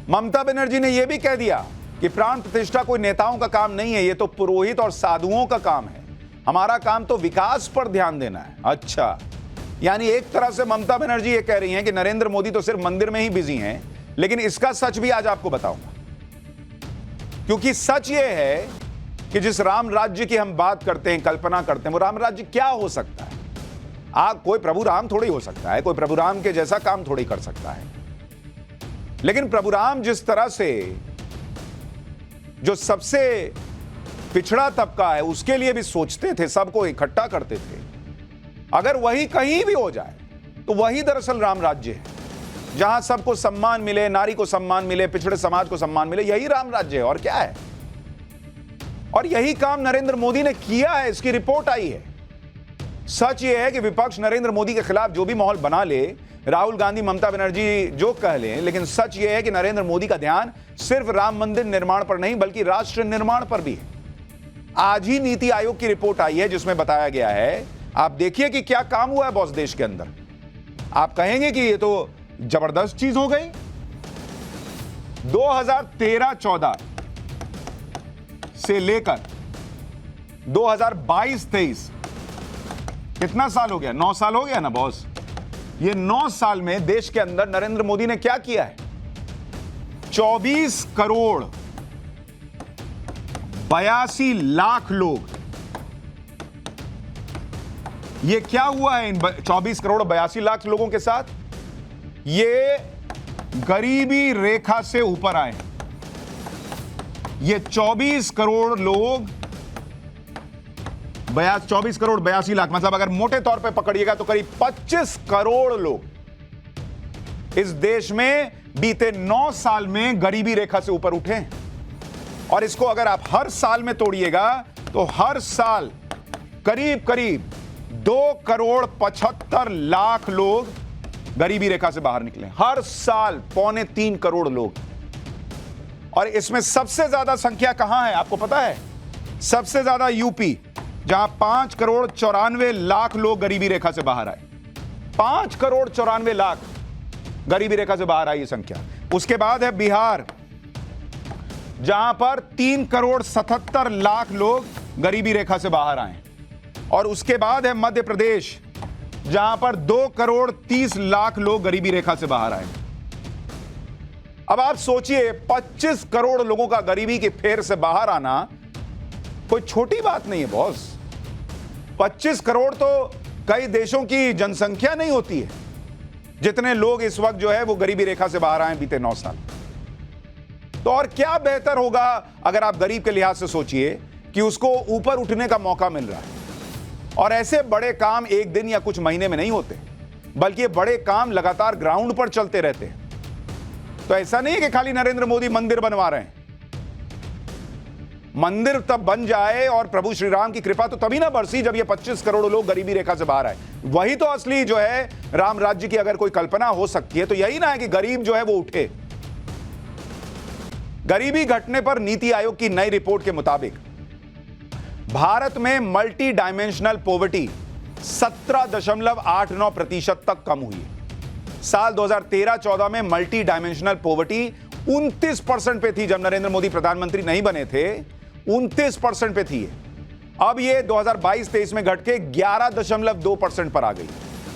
ममता बनर्जी ने यह भी कह दिया कि प्राण प्रतिष्ठा कोई नेताओं का काम नहीं है, यह तो पुरोहित और साधुओं का काम है, हमारा काम तो विकास पर ध्यान देना है। अच्छा, यानी एक तरह से ममता बनर्जी ये कह रही हैं कि नरेंद्र मोदी तो सिर्फ मंदिर में ही बिजी हैं, लेकिन इसका सच भी आज आपको बताऊंगा। क्योंकि सच ये है कि जिस राम राज्य की हम बात करते हैं, कल्पना करते हैं, वो राम राज्य क्या हो सकता है? कोई प्रभु राम थोड़ी हो सकता है, कोई प्रभु राम के जैसा काम थोड़ी कर सकता है। लेकिन प्रभु राम जिस तरह से जो सबसे पिछड़ा तबका है उसके लिए भी सोचते थे, सबको इकट्ठा करते थे, अगर वही कहीं भी हो जाए तो वही दरअसल राम राज्य है, जहां सबको सम्मान मिले, नारी को सम्मान मिले, पिछड़े समाज को सम्मान मिले, यही राम राज्य है। और क्या है? और यही काम नरेंद्र मोदी ने किया है, इसकी रिपोर्ट आई है। सच यह है कि विपक्ष नरेंद्र मोदी के खिलाफ जो भी माहौल बना ले, राहुल गांधी, ममता बनर्जी जो कह लें, लेकिन सच यह है कि नरेंद्र मोदी का ध्यान सिर्फ राम मंदिर निर्माण पर नहीं बल्कि राष्ट्र निर्माण पर भी है। आज ही नीति आयोग की रिपोर्ट आई है जिसमें बताया गया है, आप देखिए कि क्या काम हुआ है बॉस देश के अंदर। आप कहेंगे कि ये तो जबरदस्त चीज हो गई। 2013-14 से लेकर 2022-23 कितना साल हो गया? 9 साल हो गया ना बॉस। ये 9 साल में देश के अंदर नरेंद्र मोदी ने क्या किया है? 24 करोड़ 82 लाख लोग, ये क्या हुआ है इन 24 करोड़ 82 लाख लोगों के साथ? ये गरीबी रेखा से ऊपर आए। ये 24 करोड़ लोग 24 करोड़ 82 लाख, मतलब अगर मोटे तौर पे पकड़िएगा तो करीब 25 करोड़ लोग इस देश में बीते 9 साल में गरीबी रेखा से ऊपर उठे। और इसको अगर आप हर साल में तोड़िएगा तो हर साल करीब करीब 2 करोड़ 75 लाख लोग गरीबी रेखा से बाहर निकले। हर साल 2.25 करोड़ लोग। और इसमें सबसे ज्यादा संख्या कहां है आपको पता है? सबसे ज्यादा यूपी, जहां 5 करोड़ 94 लाख लोग गरीबी रेखा से बाहर आए। 5 करोड़ 94 लाख गरीबी रेखा से बाहर आई ये संख्या। उसके बाद है बिहार, जहां पर 3 करोड़ 77 लाख लोग गरीबी रेखा से बाहर आए। और उसके बाद है मध्य प्रदेश, जहां पर 2 करोड़ 30 लाख लोग गरीबी रेखा से बाहर आए। अब आप सोचिए, 25 करोड़ लोगों का गरीबी के फेर से बाहर आना कोई छोटी बात नहीं है बॉस। 25 करोड़ तो कई देशों की जनसंख्या नहीं होती है, जितने लोग इस वक्त जो है वो गरीबी रेखा से बाहर आए बीते 9 साल। तो और क्या बेहतर होगा अगर आप गरीब के लिहाज से सोचिए कि उसको ऊपर उठने का मौका मिल रहा है। और ऐसे बड़े काम एक दिन या कुछ महीने में नहीं होते, बल्कि ये बड़े काम लगातार ग्राउंड पर चलते रहते हैं। तो ऐसा नहीं है कि खाली नरेंद्र मोदी मंदिर बनवा रहे हैं। मंदिर तब बन जाए और प्रभु श्री राम की कृपा तो तभी ना बरसी जब ये 25 करोड़ लोग गरीबी रेखा से बाहर आए। वही तो असली जो है राम राज्य की अगर कोई कल्पना हो सकती है तो यही ना है कि गरीब जो है वो उठे। गरीबी घटने पर नीति आयोग की नई रिपोर्ट के मुताबिक भारत में मल्टी डायमेंशनल पॉवर्टी 17.89% तक कम हुई है। साल 2013-14 में मल्टी डायमेंशनल पॉवर्टी 29% पे थी, जब नरेंद्र मोदी प्रधानमंत्री नहीं बने थे 29% पे थी। अब ये 2022-23 में घट के 11.2% पर आ गई।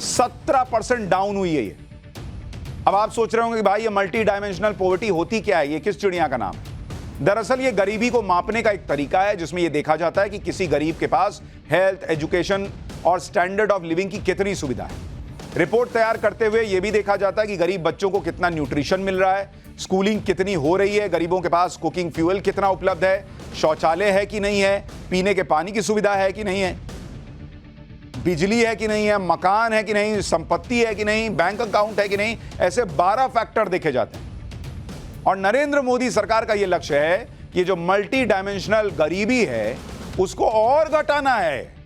17% डाउन हुई है ये। अब आप सोच रहे होंगे कि भाई ये मल्टी डायमेंशनल पॉवर्टी होती क्या है, ये किस चिड़िया का नाम है? दरअसल ये गरीबी को मापने का एक तरीका है जिसमें यह देखा जाता है कि किसी गरीब के पास हेल्थ, एजुकेशन और स्टैंडर्ड ऑफ लिविंग की कितनी सुविधा है। रिपोर्ट तैयार करते हुए यह भी देखा जाता है कि गरीब बच्चों को कितना न्यूट्रिशन मिल रहा है, स्कूलिंग कितनी हो रही है, गरीबों के पास कुकिंग फ्यूल कितना उपलब्ध है, शौचालय है कि नहीं है, पीने के पानी की सुविधा है कि नहीं है, बिजली है कि नहीं है, मकान है कि नहीं, संपत्ति है कि नहीं, बैंक अकाउंट है कि नहीं। ऐसे 12 फैक्टर देखे जाते हैं। और नरेंद्र मोदी सरकार का यह लक्ष्य है कि जो मल्टी डायमेंशनल गरीबी है उसको और घटाना है।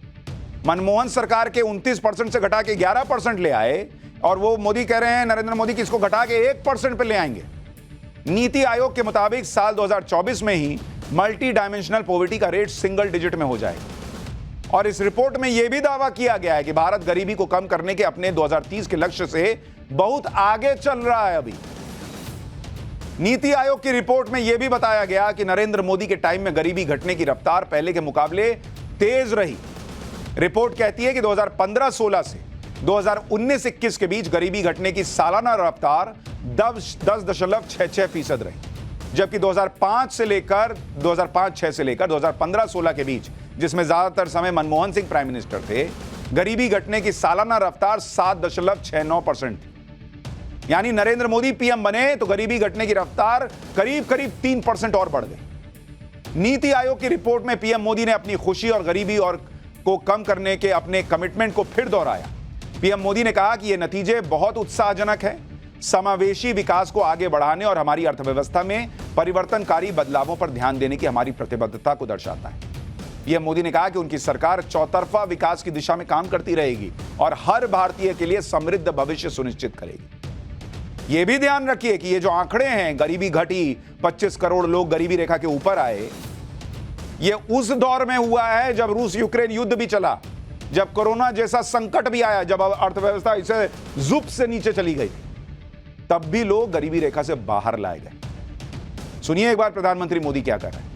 मनमोहन सरकार के 29% से घटा के 11% ले आए और वो मोदी कह रहे हैं, नरेंद्र मोदी, कि इसको घटा के 1% पे ले आएंगे। नीति आयोग के मुताबिक साल 2024 में ही मल्टी डायमेंशनल पॉवर्टी का रेट सिंगल डिजिट में हो जाएगा। और इस रिपोर्ट में यह भी दावा किया गया है कि भारत गरीबी को कम करने के अपने 2030 के लक्ष्य से बहुत आगे चल रहा है अभी। नीति आयोग की रिपोर्ट में यह भी बताया गया कि नरेंद्र मोदी के टाइम में गरीबी घटने की रफ्तार पहले के मुकाबले तेज रही। रिपोर्ट कहती है कि 2015-16 से 2019-21 के बीच गरीबी घटने की सालाना रफ्तार 10.66% रही, जबकि 2005-6 से लेकर 2015-16 के बीच, जिसमें ज्यादातर समय मनमोहन सिंह प्राइम मिनिस्टर थे, गरीबी घटने की सालाना रफ्तार 7.69% थी। यानी नरेंद्र मोदी पीएम बने तो गरीबी घटने की रफ्तार करीब 3% और बढ़ गई। नीति आयोग की रिपोर्ट में पीएम मोदी ने अपनी खुशी और गरीबी को कम करने के अपने कमिटमेंट को फिर दोहराया। पीएम मोदी ने कहा कि ये नतीजे बहुत उत्साहजनक हैं, समावेशी विकास को आगे बढ़ाने और हमारी अर्थव्यवस्था में परिवर्तनकारी बदलावों पर ध्यान देने की हमारी प्रतिबद्धता को दर्शाता है। पीएम मोदी ने कहा कि उनकी सरकार चौतरफा विकास की दिशा में काम करती रहेगी और हर भारतीय के लिए समृद्ध भविष्य सुनिश्चित करेगी। यह भी ध्यान रखिए कि ये जो आंकड़े हैं, गरीबी घटी, 25 करोड़ लोग गरीबी रेखा के ऊपर आए, ये उस दौर में हुआ है जब रूस यूक्रेन युद्ध भी चला, जब कोरोना जैसा संकट भी आया, जब अर्थव्यवस्था इसे जुप से नीचे चली गई, तब भी लोग गरीबी रेखा से बाहर लाए गए। सुनिए एक बार प्रधानमंत्री मोदी क्या कर रहे हैं।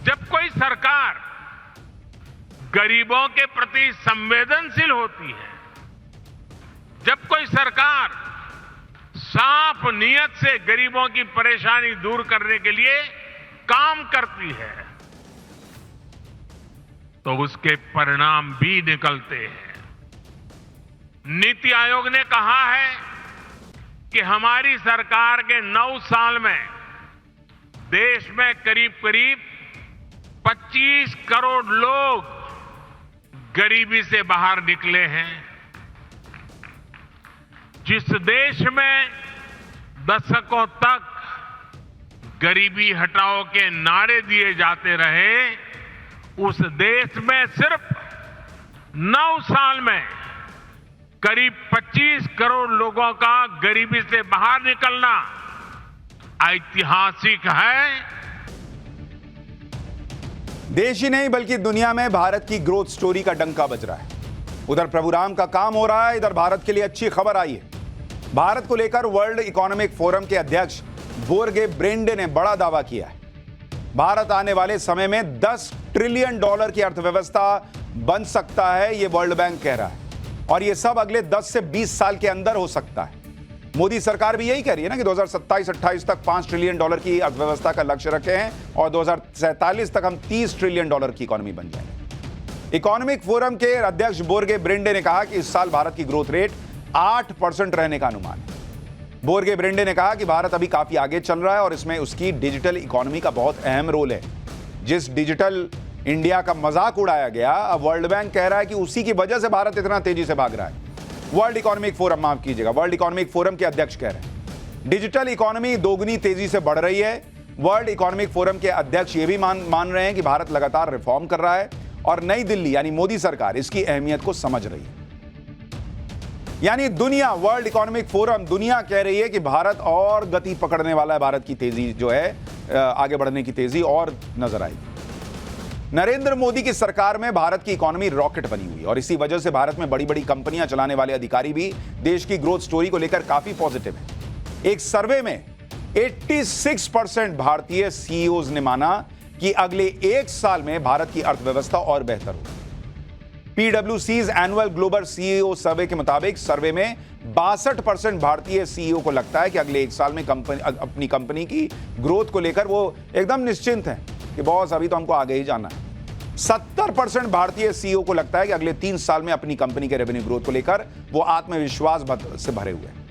जब कोई सरकार गरीबों के प्रति संवेदनशील होती है, जब कोई सरकार साफ नीयत से गरीबों की परेशानी दूर करने के लिए काम करती है, तो उसके परिणाम भी निकलते हैं। नीति आयोग ने कहा है कि हमारी सरकार के 9 साल में देश में करीब 25 करोड़ लोग गरीबी से बाहर निकले हैं। जिस देश में दशकों तक गरीबी हटाओ के नारे दिए जाते रहे, उस देश में सिर्फ 9 साल में करीब 25 करोड़ लोगों का गरीबी से बाहर निकलना ऐतिहासिक है। देश ही नहीं बल्कि दुनिया में भारत की ग्रोथ स्टोरी का डंका बज रहा है। उधर प्रभु राम का काम हो रहा है, इधर भारत के लिए अच्छी खबर आई है। भारत को लेकर वर्ल्ड इकोनॉमिक फोरम के अध्यक्ष बोर्गे ब्रेंडे ने बड़ा दावा किया है। भारत आने वाले समय में $10 ट्रिलियन की अर्थव्यवस्था बन सकता है, यह वर्ल्ड बैंक कह रहा है, और यह सब अगले 10 से 20 साल के अंदर हो सकता है। मोदी सरकार भी यही कह रही है ना कि 2027-28 तक $5 ट्रिलियन की अर्थव्यवस्था का लक्ष्य रखे हैं और 2047 तक हम $30 ट्रिलियन की इकोनॉमी बन जाएंगे। इकोनॉमिक फोरम के अध्यक्ष बोर्गे ब्रेंडे ने कहा कि इस साल भारत की ग्रोथ रेट 8% रहने का अनुमान है। बोर्गे ब्रेंडे ने कहा कि भारत अभी काफी आगे चल रहा है और इसमें उसकी डिजिटल इकोनॉमी का बहुत अहम रोल है। जिस डिजिटल इंडिया का मजाक उड़ाया गया, अब वर्ल्ड बैंक कह रहा है कि उसी की वजह से भारत इतना तेजी से भाग रहा है। वर्ल्ड इकोनॉमिक फोरम, माफ कीजिएगा, वर्ल्ड इकोनॉमिक फोरम के अध्यक्ष कह रहे हैं डिजिटल इकोनॉमी दोगुनी तेजी से बढ़ रही है। वर्ल्ड इकोनॉमिक फोरम के अध्यक्ष ये भी मान रहे हैं कि भारत लगातार रिफॉर्म कर रहा है और नई दिल्ली यानी मोदी सरकार इसकी अहमियत को समझ रही है। यानी दुनिया, वर्ल्ड इकोनॉमिक फोरम, दुनिया कह रही है कि भारत और गति पकड़ने वाला है। भारत की तेजी जो है, आगे बढ़ने की तेजी और नजर आएगी। नरेंद्र मोदी की सरकार में भारत की इकोनॉमी रॉकेट बनी हुई और इसी वजह से भारत में बड़ी बड़ी कंपनियां चलाने वाले अधिकारी भी देश की ग्रोथ स्टोरी को लेकर काफी पॉजिटिव हैं। एक सर्वे में 86% भारतीय सीईओज ने माना कि अगले 1 साल में भारत की अर्थव्यवस्था और बेहतर होगी। PwC's एनुअल ग्लोबल सीईओ सर्वे के मुताबिक सर्वे में 62% भारतीय सीईओ को लगता है कि अगले 1 साल में अपनी कंपनी की ग्रोथ को लेकर वो एकदम निश्चिंत हैं कि बॉस अभी तो हमको आगे ही जाना है। 70% भारतीय सीईओ को लगता है कि अगले 3 साल में अपनी कंपनी के रेवेन्यू ग्रोथ को लेकर वो आत्मविश्वास से भरे हुए हैं।